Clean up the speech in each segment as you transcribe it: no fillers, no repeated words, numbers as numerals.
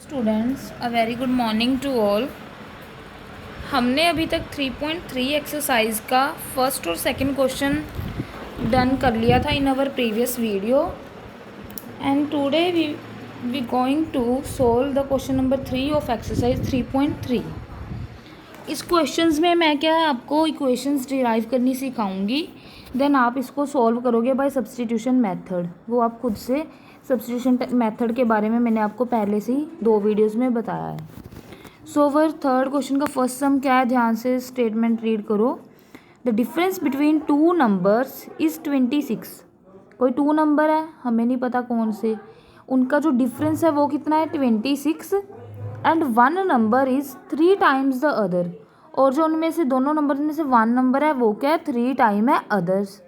Students a very good morning to all. हमने अभी तक 3.3 एक्सरसाइज का फर्स्ट और सेकंड क्वेश्चन डन कर लिया था in our previous video and today we going to solve the question number 3 of exercise 3.3। इस क्वेश्चंस में मैं क्या है आपको इक्वेशंस डिराइव करनी सिखाऊंगी, देन आप इसको सॉल्व करोगे बाय सब्स्टिट्यूशन मेथड। वो आप खुद से सब्स्टिट्यूशन मेथड के बारे में मैंने आपको पहले से ही 2 वीडियोस में बताया है। सो वर थर्ड क्वेश्चन का फर्स्ट सम क्या है, ध्यान से स्टेटमेंट रीड करो। The difference between two numbers is 26। कोई 2 नंबर है, हमें नहीं पता कौन से, उनका जो डिफरेंस है वो कितना है 26 and 1 number is 3 times the other. और जो उनमें से दोनों नंबर में से 1 नंबर है वो क्या है 3 टाइम है अदर्स।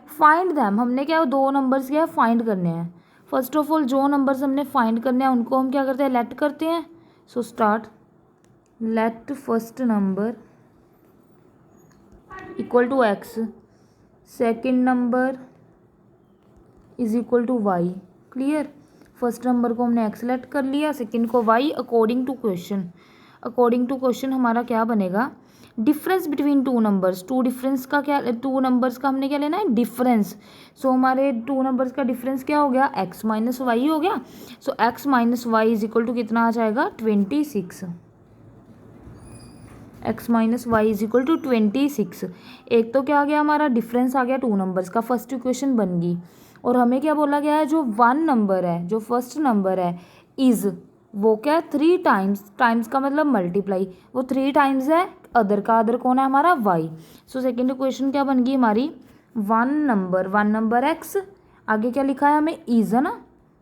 फाइंड दैम, हमने क्या 2 नंबर्स क्या है फाइंड करने हैं। फर्स्ट ऑफ ऑल जो नंबर्स हमने फाइंड करने हैं उनको हम क्या करते हैं लेट करते हैं। So start, let first number equal to X, second number is equal to Y. Clear, first number को हमने एक्स लेट कर लिया, सेकेंड को Y. According to question, according to question हमारा क्या बनेगा, difference between two numbers. Two numbers का हमने क्या लेना है डिफरेंस। सो हमारे 2 नंबर्स का डिफरेंस क्या हो गया एक्स माइनस वाई हो गया। So X minus Y is equal to कितना आ जाएगा 26। X minus Y is equal to 26। एक तो क्या आ गया हमारा डिफरेंस आ गया 2 नंबर्स का, फर्स्ट इक्वेशन बन गई। और हमें क्या बोला गया है जो 1 नंबर है, जो फर्स्ट नंबर है इज़, वो क्या है 3 टाइम्स, टाइम्स का मतलब मल्टीप्लाई, वो 3 टाइम्स है अदर का। अदर कौन है हमारा वाई। सो सेकेंड इक्वेशन क्या बन गई हमारी 1 नंबर एक्स, आगे क्या लिखा है हमें इज़ है ना,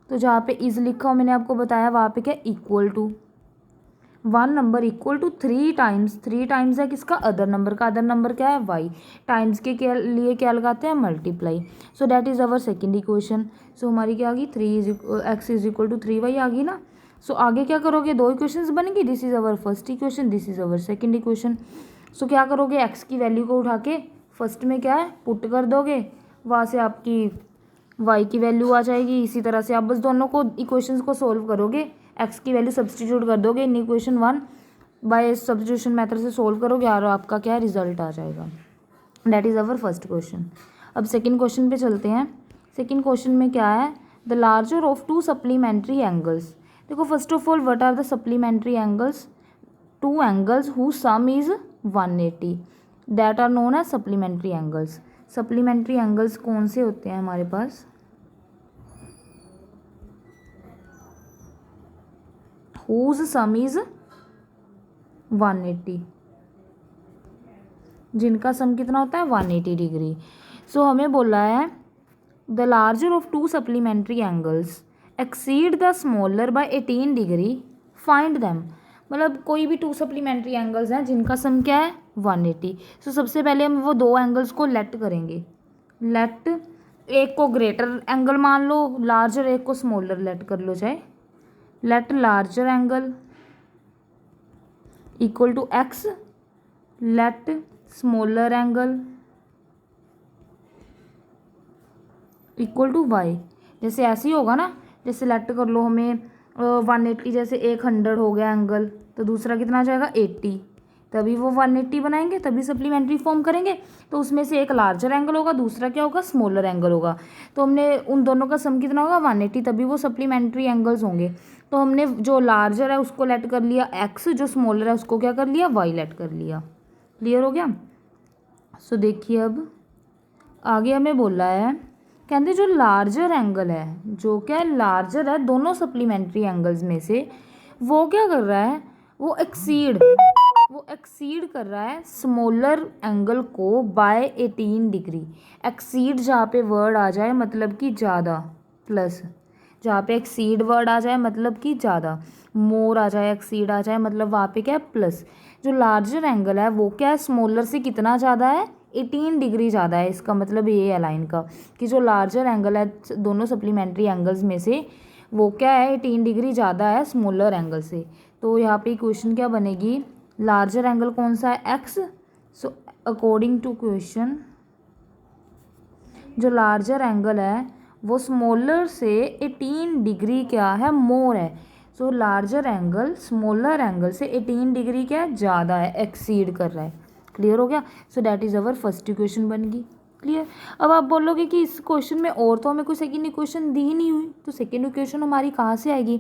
तो जहाँ पे इज़ लिखा हो मैंने आपको बताया वहाँ पे क्या equal to 1 number equal to 3 times. 3 times है किसका अदर नंबर का, अदर नंबर क्या है वाई। टाइम्स के लिए क्या लगाते हैं multiply. So that is our second equation. So हमारी क्या आ गई X is equal to 3 Y आ गई ना। सो आगे क्या करोगे 2 इक्वेशंस बनेंगी, this is our first equation, this is our second equation. So क्या करोगे एक्स की वैल्यू को उठा के फर्स्ट में क्या है पुट कर दोगे, वहाँ से आपकी वाई की वैल्यू आ जाएगी। इसी तरह से आप बस दोनों को इक्वेशंस को सोल्व करोगे, एक्स की वैल्यू सब्सटीट्यूट कर दोगे in equation 1 by substitution method से सोल्व करोगे और आपका क्या रिजल्ट आ जाएगा। That is our first question. अब सेकंड क्वेश्चन पे चलते हैं। सेकंड क्वेश्चन में क्या है, the larger of 2 supplementary angles. देखो first of all what are the supplementary angles, 2 angles who sum is 180 that are known as supplementary angles. Supplementary angles कौन से होते हैं हमारे पास, whose sum is 180, जिनका सम कितना होता है 180 डिग्री। सो हमें बोला है the larger of 2 supplementary angles exceed the smaller by 18 degree, find them. मतलब कोई भी 2 सप्लीमेंट्री एंगल्स हैं जिनका सम क्या है 180। सो सबसे पहले हम वो 2 एंगल्स को लेट करेंगे। लेट, एक को ग्रेटर एंगल मान लो लार्जर, एक को स्मॉलर लेट कर लो चाहे। Let larger angle equal to X, let smaller angle equal to Y. जैसे ऐसे ही होगा ना, जैसे लेट कर लो हमें 180, जैसे 100 हो गया एंगल, तो दूसरा कितना आ जाएगा 80, तभी वो 180 बनाएंगे, तभी सप्लीमेंट्री फॉर्म करेंगे। तो उसमें से एक लार्जर एंगल होगा, दूसरा क्या होगा स्मॉलर एंगल होगा। तो हमने उन दोनों का सम कितना होगा 180, तभी वो सप्लीमेंट्री एंगल्स होंगे। तो हमने जो लार्जर है उसको लेट कर लिया एक्स, जो स्मॉलर है उसको क्या कर लिया वाई लेट कर लिया। क्लियर हो गया। सो देखिए अब आगे हमें बोला है, कहते जो लार्जर एंगल है, जो क्या लार्जर है दोनों सप्लीमेंट्री एंगल्स में से, वो क्या कर रहा है वो एक्सीड कर रहा है स्मॉलर एंगल को बाय 18 डिग्री। एक्सीड जहाँ पे वर्ड आ जाए मतलब कि ज़्यादा, प्लस जहाँ पे एक्सीड वर्ड आ जाए मतलब कि ज़्यादा, मोर आ जाए एक्सीड आ जाए मतलब वहाँ पे क्या है प्लस। जो लार्जर एंगल है वो क्या है स्मॉलर से कितना ज़्यादा है 18 डिग्री ज़्यादा है। इसका मतलब ये है लाइन का कि जो लार्जर एंगल है दोनों सप्लीमेंट्री एंगल्स में से वो क्या है 18 डिग्री ज़्यादा है स्मॉलर एंगल से। तो यहाँ पे क्वेश्चन क्या बनेगी, लार्जर एंगल कौन सा है X. So according to question जो लार्जर एंगल है वो स्मॉलर से 18 डिग्री क्या है मोर है। सो लार्जर एंगल स्मॉलर एंगल से 18 डिग्री क्या है, ज़्यादा है, एक्सीड कर रहा है। क्लियर हो गया। सो that is our first equation बन गई। क्लियर। अब आप बोलोगे कि इस क्वेश्चन में और तो हमें कोई सेकंड इक्वेशन दी ही नहीं हुई, तो सेकंड इक्वेशन हमारी कहाँ से आएगी।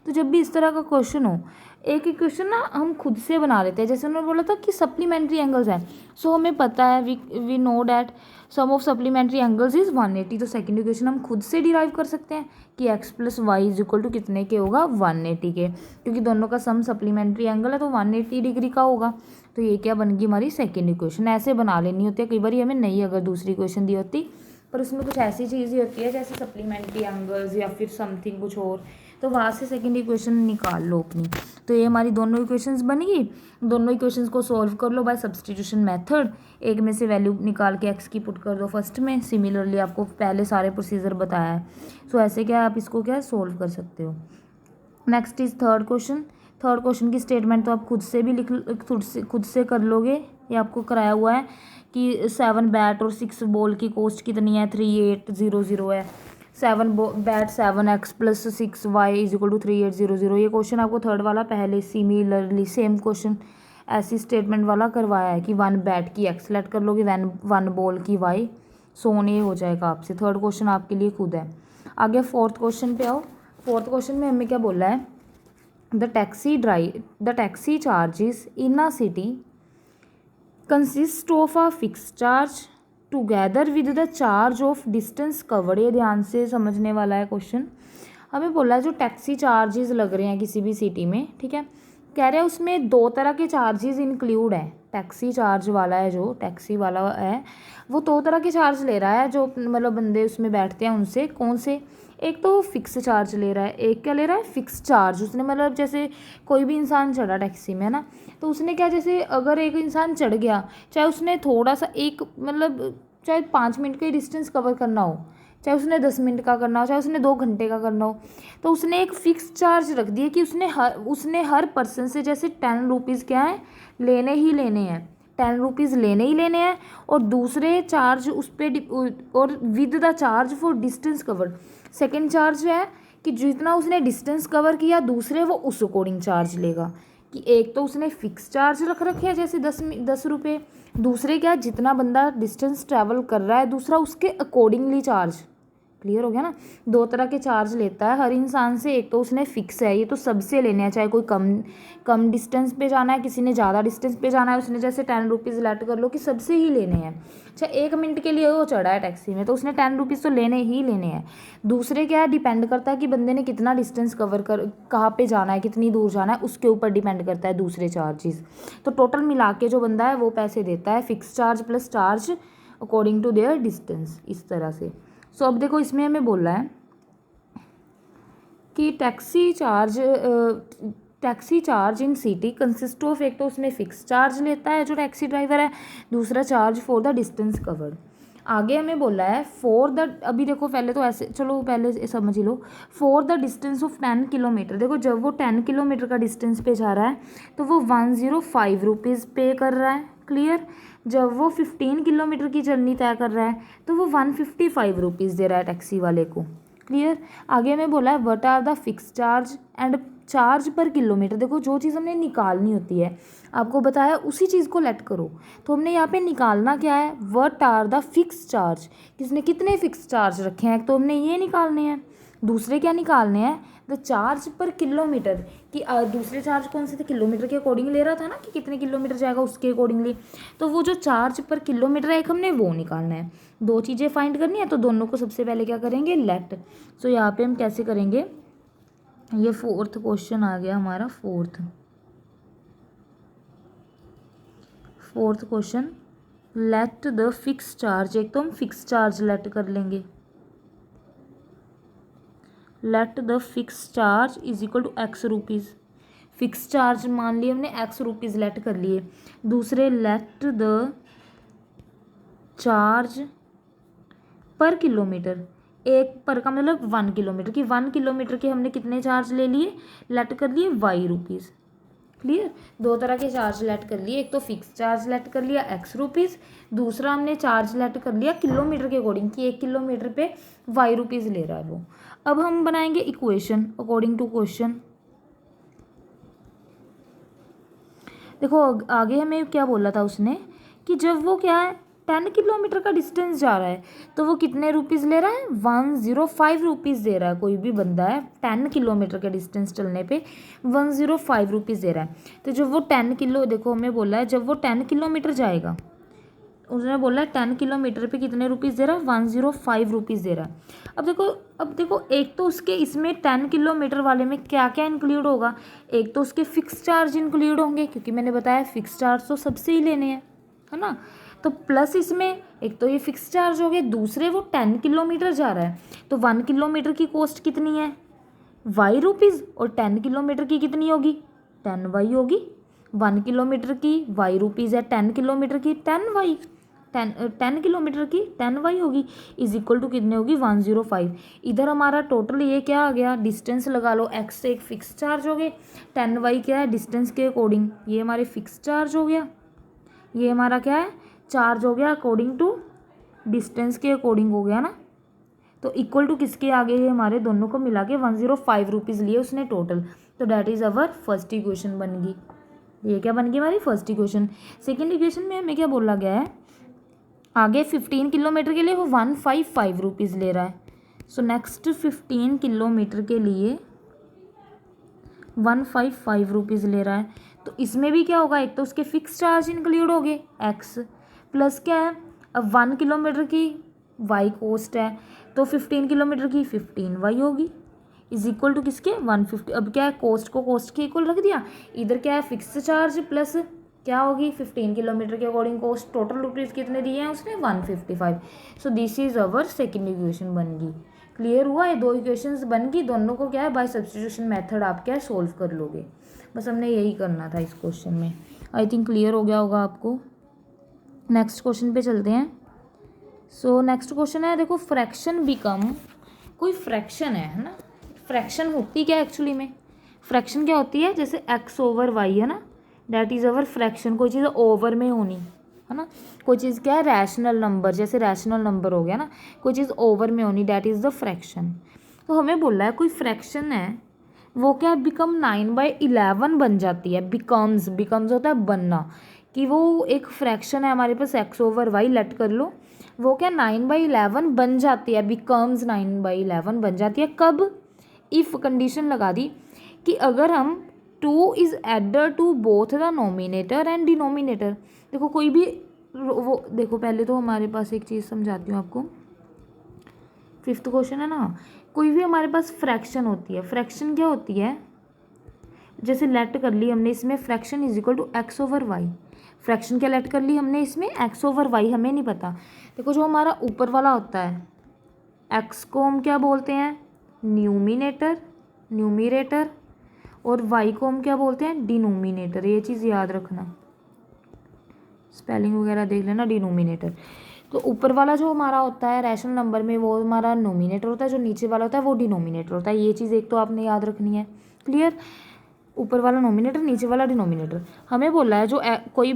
तो जब भी इस तरह का क्वेश्चन हो, एक इक्वेशन ना हम खुद से बना लेते हैं। जैसे उन्होंने बोला था कि सप्लीमेंट्री एंगल्स हैं, सो हमें पता है we know that sum of supplementary angles is 180। तो सेकंड इक्वेशन हम खुद से डिराइव कर सकते हैं कि x plus Y is equal to कितने के होगा, 180 के, क्योंकि दोनों का सम सप्लीमेंट्री एंगल है तो 180 डिग्री का होगा। तो ये क्या बन गई हमारी सेकंड इक्वेशन। ऐसे बना लेनी होती है, कई बार हमें नहीं अगर दूसरी इक्वेशन दी होती, पर उसमें कुछ ऐसी चीज़ ही होती है जैसे सप्लीमेंट्री एंगल्स या फिर समथिंग कुछ और, तो वहाँ से सेकंड इक्वेशन निकाल लो अपनी। तो ये हमारी दोनों इक्वेशंस बन गई। दोनों इक्वेशंस को सॉल्व कर लो बाय सब्सटीट्यूशन मेथड। एक में से वैल्यू निकाल के x की पुट कर दो फर्स्ट में। सिमिलरली आपको पहले सारे प्रोसीजर बताया है, सो ऐसे क्या आप इसको क्या सॉल्व कर सकते हो। Next is third question. Third question की स्टेटमेंट तो आप खुद से भी खुद से कर लोगे। ये आपको कराया हुआ है कि 7 बैट और 6 बॉल की कॉस्ट कितनी है, 3800 है। 7 बैट 7x plus 6y is equal to 3800। ये क्वेश्चन आपको थर्ड वाला पहले सिमिलरली सेम क्वेश्चन ऐसी स्टेटमेंट वाला करवाया है कि 1 बैट की x लेट कर लोगे, 1 बॉल की y, सोन ये हो जाएगा आपसे। थर्ड क्वेश्चन आपके लिए खुद है। आगे फोर्थ क्वेश्चन पे आओ। फोर्थ क्वेश्चन में हमें क्या बोला है, the taxi charges in a city consist of a fix charge together with the charge of distance covered. ये ध्यान से समझने वाला है क्वेश्चन। हमें बोला है जो टैक्सी चार्जेस लग रहे हैं किसी भी सिटी में, ठीक है, कह रहे हैं उसमें 2 तरह के चार्जेस इंक्लूड हैं। टैक्सी चार्ज वाला है, जो टैक्सी वाला है वो 2 तरह के चार्ज ले रहा है, जो मतलब बंदे उसमें बैठते हैं उनसे। कौन से, एक तो फिक्स चार्ज ले रहा है, एक क्या ले रहा है, फिक्स चार्ज। उसने मतलब जैसे कोई भी इंसान चढ़ा टैक्सी में ना, तो उसने क्या, जैसे अगर एक इंसान चढ़ गया, चाहे उसने थोड़ा सा एक मतलब चाहे 5 मिनट का ही डिस्टेंस कवर करना हो, चाहे उसने 10 मिनट का करना हो, चाहे उसने 2 घंटे का करना हो, तो उसने एक फ़िक्स चार्ज रख दिया कि उसने हर पर्सन से जैसे 10 रुपीज़ क्या है, लेने ही लेने हैं, 10 रुपीज़ लेने ही लेने हैं। और दूसरे चार्ज उस पर और with the charge for distance covered. Second charge है कि जितना उसने डिस्टेंस कवर किया, दूसरे वो उस अकॉर्डिंग चार्ज लेगा। कि एक तो उसने फिक्स चार्ज रख रखे है जैसे 10 रुपये, दूसरे क्या, जितना बंदा डिस्टेंस ट्रैवल कर रहा है दूसरा उसके अकॉर्डिंगली चार्ज। क्लियर हो गया ना। 2 तरह के चार्ज लेता है हर इंसान से। एक तो उसने फिक्स है, ये तो सबसे लेने हैं, चाहे कोई कम डिस्टेंस पे जाना है, किसी ने ज़्यादा डिस्टेंस पे जाना है, उसने जैसे 10 रुपीज़ लेट कर लो कि सबसे ही लेने हैं। अच्छा 1 मिनट के लिए वो चढ़ा है टैक्सी में, तो उसने 10 रुपीज़ तो लेने ही लेने हैं। दूसरे क्या है, डिपेंड करता है कि बंदे ने कितना डिस्टेंस कवर कर, कहाँ पर जाना है, कितनी दूर जाना है, उसके ऊपर डिपेंड करता है दूसरे चार्जेस। तो टोटल मिला के जो बंदा है वो पैसे देता है, fix charge plus charge according to their distance, इस तरह से। सो अब देखो इसमें हमें बोला है कि taxi charge in city consist of, एक तो उसमें फिक्स चार्ज लेता है जो टैक्सी ड्राइवर है, दूसरा charge for the distance covered. आगे हमें बोला है फॉर द, अभी देखो पहले तो ऐसे, चलो पहले समझ लो, for the distance of 10 kilometre. देखो जब वो 10 किलोमीटर का डिस्टेंस पे जा रहा है तो वो 105 रुपीज़ पे कर रहा है। क्लियर। जब वो 15 किलोमीटर की जर्नी तय कर रहा है तो वो 155 रुपीज़ दे रहा है टैक्सी वाले को। क्लियर। आगे हमें बोला है what are the fix charge and charge per kilometre. देखो जो चीज़ हमने निकालनी होती है, आपको बताया उसी चीज़ को लेट करो। तो हमने यहाँ पे निकालना क्या है, what are the fix charge, किसने कितने फिक्स चार्ज रखे हैं, तो हमने ये निकालने हैं। दूसरे क्या निकालने हैं, द चार्ज पर किलोमीटर, कि दूसरे चार्ज कौन से थे, किलोमीटर के अकॉर्डिंग ले रहा था ना कि कितने किलोमीटर जाएगा उसके अकॉर्डिंगली। तो वो जो चार्ज पर किलोमीटर है एक हमने वो निकालना है। 2 चीज़ें फाइंड करनी है, तो दोनों को सबसे पहले क्या करेंगे, लेट। सो यहाँ पे हम कैसे करेंगे, ये फोर्थ क्वेश्चन आ गया हमारा। Fourth question, let the fix charge, एक तो हम फिक्स चार्ज लेट कर लेंगे, let the fix charge is equal to x rupees. Fix charge मान लिए हमने x रुपीज़ लेट कर लिए। दूसरे let the charge per kilometre, एक पर का मतलब 1 किलोमीटर की, 1 किलोमीटर के हमने कितने चार्ज ले लिए, लेट कर लिए y रुपीज़। क्लियर। 2 तरह के चार्ज लेट कर लिए, एक तो फिक्स चार्ज लेट कर लिया x रुपीज़, दूसरा हमने चार्ज लेट कर लिया किलोमीटर के अकॉर्डिंग कि 1 किलोमीटर पे y रुपीज़ ले रहा है वो। अब हम बनाएंगे इक्वेशन अकॉर्डिंग टू क्वेश्चन। देखो आगे हमें क्या बोला था उसने कि जब वो क्या है 10 किलोमीटर का डिस्टेंस जा रहा है तो वो कितने रुपीज़ ले रहा है, 105 रुपीज़ दे रहा है। कोई भी बंदा है 10 किलोमीटर का डिस्टेंस चलने पे 105 रुपीज़ दे रहा है। तो जब वो 10 किलो, देखो हमें बोला है जब वो 10 किलोमीटर जाएगा, उसने बोला है 10 किलोमीटर पे कितने रुपीज़ दे रहा है, 105 रुपीज़ दे रहा है। अब देखो एक तो उसके इसमें 10 किलोमीटर वाले में क्या क्या इंक्लूड होगा। एक तो उसके फिक्स चार्ज इंक्लूड होंगे, क्योंकि मैंने बताया फिक्स चार्ज तो सबसे ही लेने हैं, है ना। तो प्लस इसमें एक तो ये फिक्स चार्ज हो गए, दूसरे वो 10 किलोमीटर जा रहा है तो 1 किलोमीटर की कॉस्ट कितनी है, वाई रुपीज़, और 10 किलोमीटर की कितनी होगी, 10 वाई होगी। 1 किलोमीटर की वाई रुपीज़ है, 10 किलोमीटर की 10 वाई, 10 किलोमीटर की 10 वाई होगी, इज इक्वल टू कितने होगी, 105। इधर हमारा टोटल ये क्या आ गया, डिस्टेंस लगा लो, एक्स से एक फिक्स चार्ज हो गए, 10 वाई क्या है डिस्टेंस के अकॉर्डिंग, ये हमारे फिक्स चार्ज हो गया, ये हमारा क्या है चार्ज हो गया अकॉर्डिंग टू डिस्टेंस के अकॉर्डिंग हो गया ना। तो इक्वल टू किसके आगे है, हमारे दोनों को मिला के 105 रुपीज़ लिए उसने टोटल। तो that is our first equation बन गई। ये क्या बन गई हमारी फर्स्ट इक्वेशन। सेकेंड इक्वेशन में हमें क्या बोला गया है, आगे 15 किलोमीटर के लिए वो 155 रुपीज़ ले रहा है। सो नेक्स्ट 15 किलोमीटर के लिए 155 रुपीज़ ले रहा है। तो इसमें भी क्या होगा, एक तो उसके फिक्स चार्ज इंक्लूड हो गए एक्स, प्लस क्या है अब 1 किलोमीटर की वाई कॉस्ट है तो 15 किलोमीटर की 15 वाई होगी, इज इक्वल टू किसके 150। अब क्या है कॉस्ट को कॉस्ट के इक्वल रख दिया, इधर क्या है फिक्स चार्ज प्लस क्या होगी 15 किलोमीटर के अकॉर्डिंग कॉस्ट, टोटल रुपीज़ कितने दिए हैं उसने 155। So this is our second equation बन गई। क्लियर हुआ, ये दो इक्वेशंस बन गई, दोनों को क्या है बाय सब्स्टिट्यूशन मेथड आप क्या है सोल्व कर लोगे। बस हमने यही करना था इस क्वेश्चन में। आई थिंक क्लियर हो गया होगा आपको। नेक्स्ट क्वेश्चन पे चलते हैं। सो नेक्स्ट क्वेश्चन है, देखो फ्रैक्शन बिकम, कोई फ्रैक्शन है ना। फ्रैक्शन होती क्या है एक्चुअली में, फ्रैक्शन क्या होती है, जैसे एक्स ओवर वाई है ना, डैट इज़ अवर फ्रैक्शन। कोई चीज़ ओवर में होनी है ना, कोई चीज़ क्या है रैशनल नंबर, जैसे रैशनल नंबर हो गया ना, कोई चीज़ ओवर में होनी, डैट इज़ द फ्रैक्शन। तो हमें बोला है कोई फ्रैक्शन है वो क्या बिकम 9/11 बन जाती है। बिकम्स होता है बनना, कि वो एक फ्रैक्शन है हमारे पास एक्स ओवर वाई, लेट कर लो, वो क्या 9/11 बन जाती है, बिकम्स 9/11 बन जाती है। कब, इफ़ कंडीशन लगा दी कि अगर हम 2 is added to both the nominator and denominator. देखो कोई भी वो देखो पहले तो हमारे पास एक चीज़ समझाती हूँ आपको, फिफ्थ क्वेश्चन है ना, कोई भी हमारे पास फ्रैक्शन होती है, फ्रैक्शन क्या होती है, जैसे लेट कर ली हमने इसमें fraction is equal to X over Y, fraction क्या लेट कर ली हमने इसमें एक्स ओवर वाई, हमें नहीं पता। देखो जो हमारा ऊपर वाला होता है एक्स को हम क्या बोलते हैं न्यूमिनेटर, और वाई को हम क्या बोलते हैं डिनोमिनेटर। ये चीज़ याद रखना, स्पेलिंग वगैरह देख लेना, डिनोमिनेटर। तो ऊपर वाला जो हमारा होता है रैशनल नंबर में वो हमारा नोमिनेटर होता है, जो नीचे वाला होता है वो डिनोमिनेटर होता है। ये चीज़ एक तो आपने याद रखनी है। क्लियर, ऊपर वाला नोमिनेटर, नीचे वाला डिनोमिनेटर। हमें बोला है जो कोई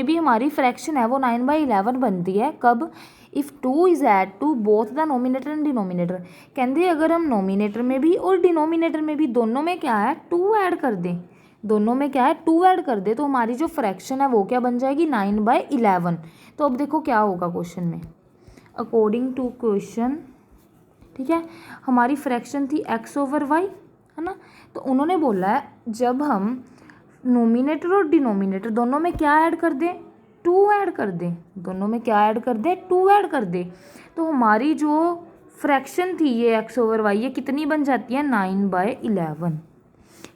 भी हमारी फ्रैक्शन है वो 9/11 बनती है। कब, if 2 is add to both the nominator and denominator. कहते अगर हम नोमिनेटर में भी और डिनोमिनेटर में भी दोनों में क्या है 2 ऐड कर दें, दोनों में क्या है 2 ऐड कर दे, तो हमारी जो फ्रैक्शन है वो क्या बन जाएगी 9/11। तो अब देखो क्या होगा क्वेश्चन में, अकॉर्डिंग टू क्वेश्चन, ठीक है, हमारी फ्रैक्शन थी एक्स ओवर वाई, है ना। तो उन्होंने बोला है जब हम नोमिनेटर और डिनोमिनेटर दोनों में क्या ऐड कर दें 2 ऐड कर दें, दोनों में क्या ऐड कर दें 2 ऐड कर दें, तो हमारी जो फ्रैक्शन थी ये एक्स ओवर वाई ये कितनी बन जाती है 9/11।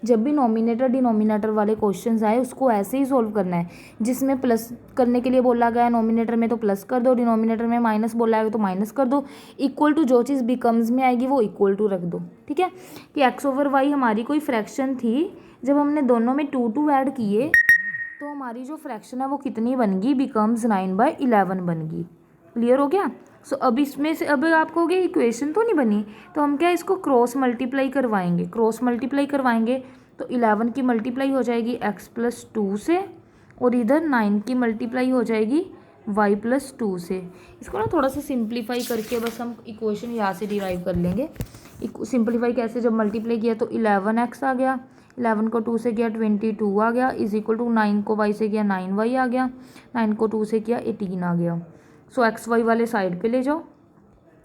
जब भी नोमिनेटर डिनोमिनेटर वाले क्वेश्चंस आए उसको ऐसे ही सॉल्व करना है, जिसमें प्लस करने के लिए बोला गया है नोमिनेटर में तो प्लस कर दो, डिनोमिनेटर में माइनस बोला है तो माइनस कर दो, इक्वल टू जो चीज़ बिकम्स में आएगी वो इक्वल टू रख दो। ठीक है, कि एक्स ओवर वाई हमारी कोई फ्रैक्शन थी, जब हमने दोनों में 2 ऐड किए तो हमारी जो फ्रैक्शन है वो कितनी बन गई, बिकम्स 9/11 बन गई। क्लियर हो गया। सो अब इसमें से अब आप कहोगे इक्वेशन तो नहीं बनी, तो हम क्या इसको क्रॉस मल्टीप्लाई करवाएंगे, तो 11 की मल्टीप्लाई हो जाएगी x + 2 से, और इधर 9 की मल्टीप्लाई हो जाएगी y प्लस 2 से। इसको ना थोड़ा सा सिंप्लीफाई करके बस हम इक्वेशन यहाँ से डिराइव कर लेंगे। सिंप्लीफाई कैसे, जब मल्टीप्लाई किया तो 11x आ गया, 11 को 2 से किया 22 आ गया, इज इक्वल टू 9 को y से किया 9y आ गया, 9 को 2 से किया 18 आ गया। सो एक्स वाई वाले साइड पे ले जाओ,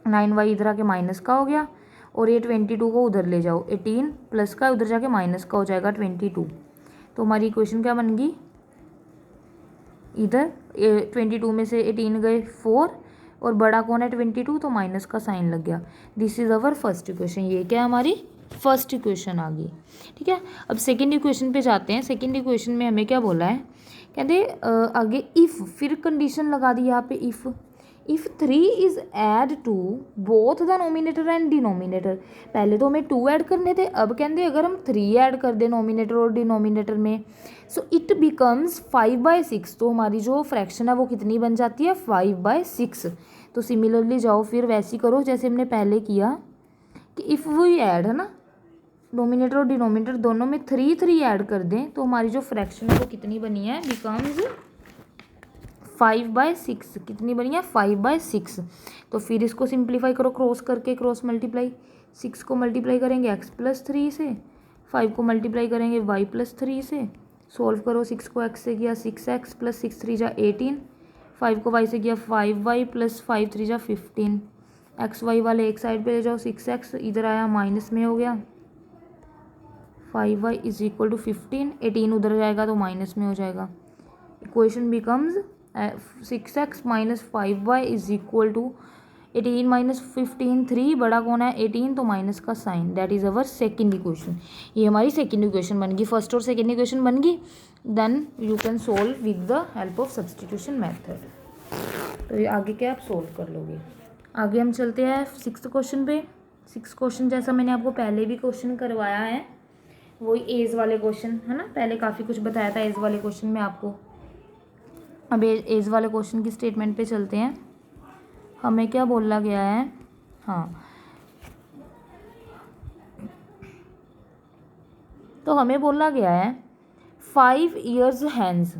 9y इधर आके माइनस का हो गया, और ये 22 को उधर ले जाओ, 18 प्लस का उधर जाके माइनस का हो जाएगा 22। तो हमारी इक्वेशन क्या बन गई, इधर 22 में से 18 गए 4, और बड़ा कौन है 22, तो माइनस का साइन लग गया। This is our first equation. ये क्या हमारी फर्स्ट इक्वेशन आ गई। ठीक है, अब सेकेंड इक्वेशन पे जाते हैं। सेकेंड इक्वेशन में हमें क्या बोला है, कहते आगे इफ़, फिर कंडीशन लगा दी यहाँ पे if 3 is add to both the nominator and denominator. पहले तो हमें 2 ऐड करने थे, अब कहते अगर हम 3 ऐड कर दें नोमिनेटर और डिनोमिनेटर में, सो इट बिकम्स 5/6। तो हमारी जो फ्रैक्शन है वो कितनी बन जाती है, 5/6। तो सिमिलरली जाओ फिर वैसी करो जैसे हमने पहले किया कि इफ़ वी ऐड, है ना, नोमिनेटर और डिनोमिनेटर दोनों में 3 ऐड कर दें, तो हमारी जो फ्रैक्शन है वो कितनी बनी है, बिकम्स 5/6। कितनी बनी है, 5/6। तो फिर इसको सिंप्लीफाई करो, क्रॉस करके, क्रॉस मल्टीप्लाई, 6 को मल्टीप्लाई करेंगे x प्लस 3 से, 5 को मल्टीप्लाई करेंगे y प्लस 3 से। सोल्व करो, 6 को x से किया 6x प्लस 6 3 जा 18, 5 को y से किया 5y प्लस 5 3 जा 15। एक्स वाई वाले एक साइड पे ले जाओ, 6x इधर आया माइनस में हो गया, 5y इज इक्वल टू 15, 18 उधर जाएगा तो माइनस में हो जाएगा। Equation becomes 6x minus 5y is equal to 18 minus 15, 3 बड़ा कौन है 18, तो माइनस का sign, that is our second equation. ये हमारी सेकेंड इक्वेशन बन गई। फर्स्ट और सेकेंड इक्वेशन बन गई, then you can solve with the help of substitution method. तो ये आगे क्या आप सोल्व कर लोगे। आगे हम चलते हैं 6th क्वेश्चन पे। 6th क्वेश्चन जैसा मैंने आपको पहले भी क्वेश्चन करवाया है, वही एज वाले क्वेश्चन है ना, पहले काफ़ी कुछ बताया था एज वाले क्वेश्चन में आपको। अब एज वाले क्वेश्चन की स्टेटमेंट पे चलते हैं। हमें क्या बोला गया है, हाँ, तो हमें बोला गया है 5 years हैंस,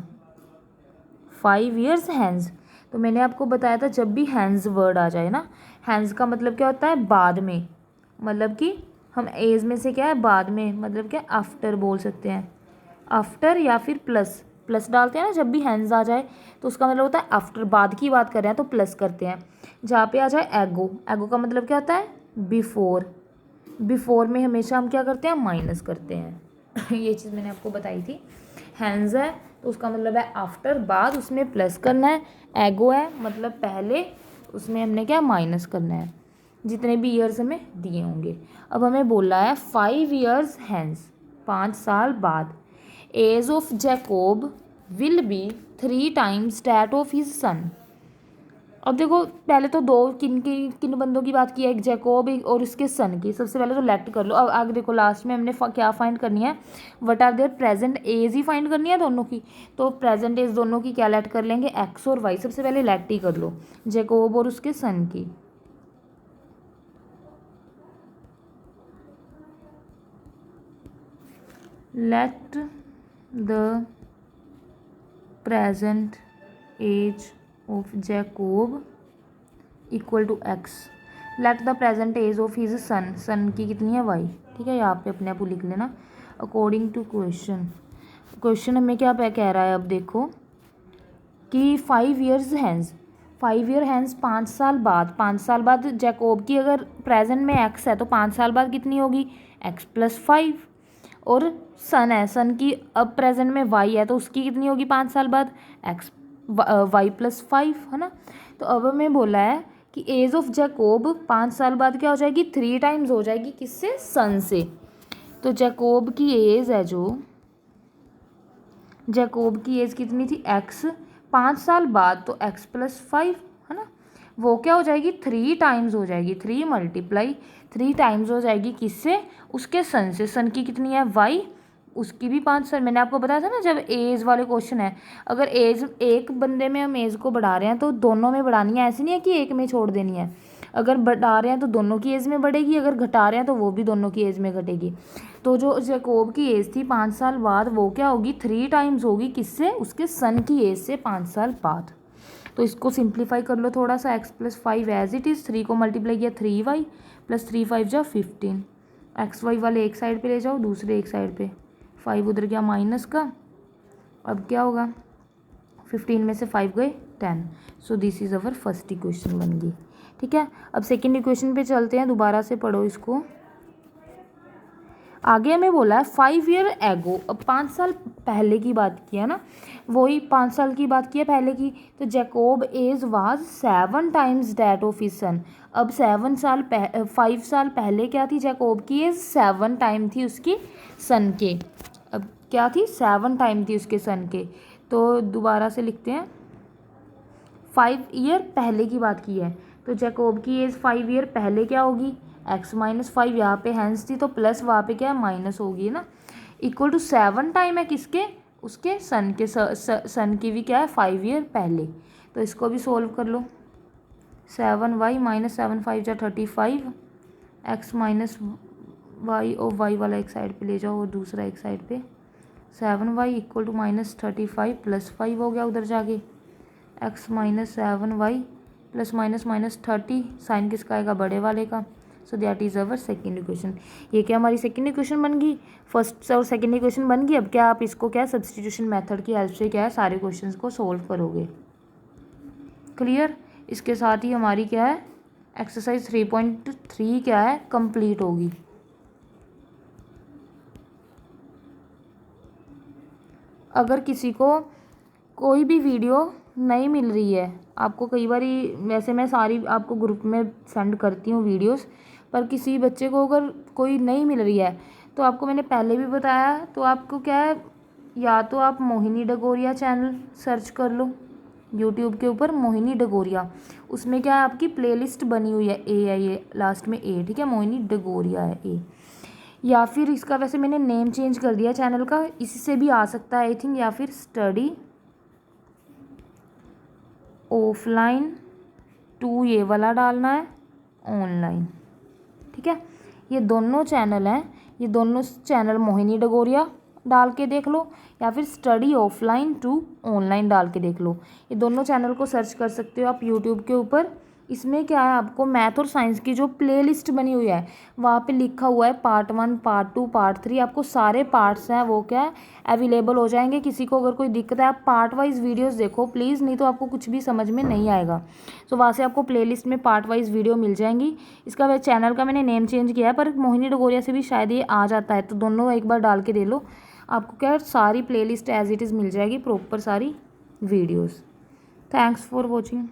5 years हैंस। तो मैंने आपको बताया था जब भी हैंस वर्ड आ जाए ना, हैंस का मतलब क्या होता है, बाद में, मतलब कि हम एज में से क्या है बाद में, मतलब क्या आफ्टर बोल सकते हैं, आफ्टर या फिर प्लस, प्लस डालते हैं ना जब भी हैंस आ जाए, तो उसका मतलब होता है आफ्टर, बाद की बात कर रहे हैं तो प्लस करते हैं। जहाँ पे आ जाए एगो, एगो का मतलब क्या होता है, बिफोर, बिफोर में हमेशा हम क्या करते हैं, माइनस करते हैं। ये चीज़ मैंने आपको बताई थी। हैंस है तो उसका मतलब है आफ्टर, बाद, उसमें प्लस करना है। एगो है मतलब पहले, उसमें हमने क्या माइनस करना है, जितने भी ईयर्स हमें दिए होंगे। अब हमें बोला है 5 years हैंस, 5 साल बाद, age of Jacob will be 3 times that of his son. अब देखो पहले तो दो किन बंदों की बात की है, एक जैकोब और उसके सन की। सबसे पहले तो लेट कर लो। अब आगे देखो लास्ट में हमने क्या फाइंड करनी है, what are their present age ही फाइंड करनी है दोनों की। तो प्रेजेंट एज दोनों की क्या लेट कर लेंगे, एक्स और वाई। सबसे पहले लेट ही कर लो जैकोब और उसके सन की। Let the present age of Jacob equal to X. Let the present age of his son, son की कितनी है वाई। ठीक है, यहाँ पे अपने आप लिख लेना अकॉर्डिंग टू क्वेश्चन। क्वेश्चन हमें क्या कह रहा है, अब देखो कि 5 years हैंस, 5 year हैंस 5 साल बाद, 5 साल बाद जैकोब की अगर प्रेजेंट में एक्स है तो 5 साल बाद कितनी होगी, एक्स प्लस 5। और सन है, सन की अब प्रेजेंट में वाई है तो उसकी कितनी होगी 5 साल बाद, एक्स वाई प्लस 5, है ना। तो अब हमें बोला है कि एज ऑफ जैकोब 5 साल बाद क्या हो जाएगी, 3 times हो जाएगी, किससे, सन से। तो जैकोब की एज है जो, जैकोब की एज कितनी थी, एक्स, 5 साल बाद तो एक्स प्लस 5, है ना, वो क्या हो जाएगी 3 times हो जाएगी, 3 × 3 times हो जाएगी, किससे, उसके सन से। सन की कितनी है वाई, उसकी भी 5 साल। मैंने आपको बताया था ना जब एज वाले क्वेश्चन है, अगर एज एक बंदे में हम एज को बढ़ा रहे हैं तो दोनों में बढ़ानी है, ऐसे नहीं है कि एक में छोड़ देनी है। अगर बढ़ा रहे हैं तो दोनों की एज में बढ़ेगी, अगर घटा रहे हैं तो वो भी दोनों की एज में घटेगी। तो जो जैकोब की एज थी 5 साल बाद, वो क्या होगी 3 times होगी, किससे, उसके सन की एज से 5 साल बाद। तो इसको सिंप्लीफाई कर लो थोड़ा सा, x plus 5 as it is, 3 को मल्टीप्लाई किया 3y प्लस 3 5 जा 15, एक्स वाई वाले एक साइड पे ले जाओ, दूसरे एक साइड पे 5 उधर गया माइनस का, अब क्या होगा 15 में से 5 गए 10। So this is our first equation बन गई। ठीक है, अब सेकेंड इक्वेशन पे चलते हैं, दोबारा से पढ़ो इसको। आगे हमें बोला है 5 ईयर एगो, अब 5 साल पहले की बात की है ना, वही 5 साल की बात की है पहले की। तो Jacob age was 7 times that of his son. अब 5 साल पहले क्या थी, जैकोब की एज 7 टाइम थी उसकी सन के। अब क्या थी, 7 टाइम थी उसके सन के। तो दोबारा से लिखते हैं, 5 ईयर पहले की बात की है, तो जैकोब की एज 5 ईयर पहले क्या होगी, x माइनस 5 यहाँ पे हैंस थी, तो प्लस वहाँ पे क्या है माइनस होगी ना, इक्वल टू 7 टाइम है किसके, उसके सन के, सन की भी क्या है 5 ईयर पहले। तो इसको भी सोल्व कर लो, 7y माइनस 7 5 जा 35, x माइनस वाई और y वाला एक साइड पे ले जाओ और दूसरा एक साइड पे, 7y equal to minus 35 plus 5 हो गया उधर जाके, x minus 7y plus minus minus 30, sign किसका आएगा, बड़े वाले का। So that is our second equation. ये क्या हमारी सेकेंड इक्वेशन बन गई, फर्स्ट और सेकेंड इक्वेशन बन गई। अब क्या आप इसको क्या सब्सटीट्यूशन मेथड की हेल्प से क्या है सारे क्वेश्चंस को सोल्व करोगे। क्लियर, इसके साथ ही हमारी क्या है एक्सरसाइज 3.3 क्या है कंप्लीट होगी। अगर किसी को कोई भी वीडियो नहीं मिल रही है, आपको कई बार वैसे मैं सारी आपको ग्रुप में सेंड करती हूँ वीडियोस, पर किसी बच्चे को अगर कोई नहीं मिल रही है तो आपको मैंने पहले भी बताया, तो आपको क्या है, या तो आप मोहिनी डगोरिया चैनल सर्च कर लो यूट्यूब के ऊपर, मोहिनी डगोरिया, उसमें क्या है आपकी प्लेलिस्ट बनी हुई है, ए है ये लास्ट में ए, ठीक है, मोहिनी डगोरिया है ए। या फिर इसका वैसे मैंने नेम चेंज कर दिया चैनल का, इसी से भी आ सकता है आई थिंक, या फिर स्टडी ऑफलाइन 2 ये वाला डालना है ऑनलाइन। ठीक है, ये दोनों चैनल हैं, ये दोनों चैनल मोहिनी डगोरिया डाल के देख लो, या फिर स्टडी ऑफलाइन 2 ऑनलाइन डाल के देख लो। ये दोनों चैनल को सर्च कर सकते हो आप यूट्यूब के ऊपर। इसमें क्या है आपको मैथ और साइंस की जो प्लेलिस्ट बनी हुई है वहाँ पे लिखा हुआ है पार्ट 1 पार्ट 2 पार्ट 3, आपको सारे पार्ट्स हैं वो क्या है अवेलेबल हो जाएंगे। किसी को अगर कोई दिक्कत है आप पार्ट वाइज वीडियोस देखो प्लीज़, नहीं तो आपको कुछ भी समझ में नहीं आएगा। तो वहाँ से आपको प्लेलिस्ट में पार्ट वाइज वीडियो मिल जाएंगी। इसका वह चैनल का मैंने नेम चेंज किया है, पर मोहिनी डगोरिया से भी शायद ये आ जाता है, तो दोनों एक बार डाल के दे लो, आपको क्या सारी प्लेलिस्ट एज इट इज़ मिल जाएगी, प्रॉपर सारी वीडियोज़। Thanks for watching.